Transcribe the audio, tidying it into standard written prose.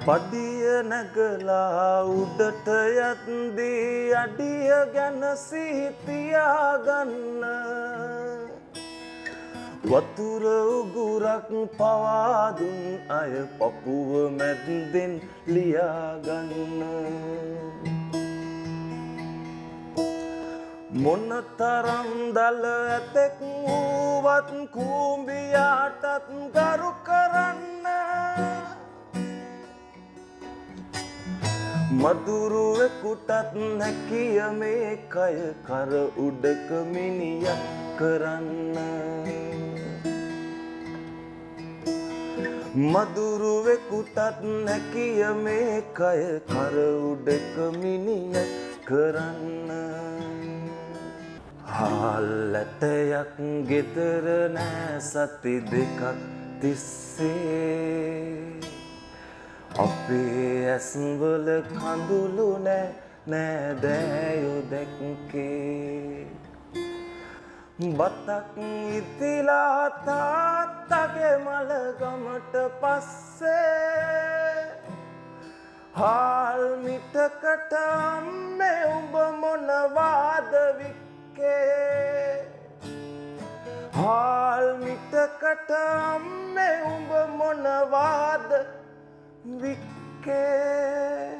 පඩිය නැගලා උඩට යද්දී අඩිය ගැන සිහි තියාගන්න වතුර උගුරක් පවා දුන් අය පපුව මැද්දෙන් ලියාගන්න මොනතරම් දල ඇතෙක් වූවත් කූඹියාටත් ගරු කරන්න මදුරුවෙකුටත් නැකිය මේ කය කර උඩක මිනියක් කරන්න මදුරුවෙකුටත් නැකිය මේ කය කර උඩක මිනියක් කරන්න හාල්ලටයක් ගෙදර නෑ සති දෙකක් තිස්සේ අපේ ඇස්වල කඳුළු නෑදෑයෝ දැක්කේ බතක් ඉතිලා තාත්තගේ මලගමට පස්සේ හාල් මිටකට අම්මේ උඹ මොනවාද වික්කේ හාල් මිටකට අම්මේ උඹ මොනවාද වික්කේ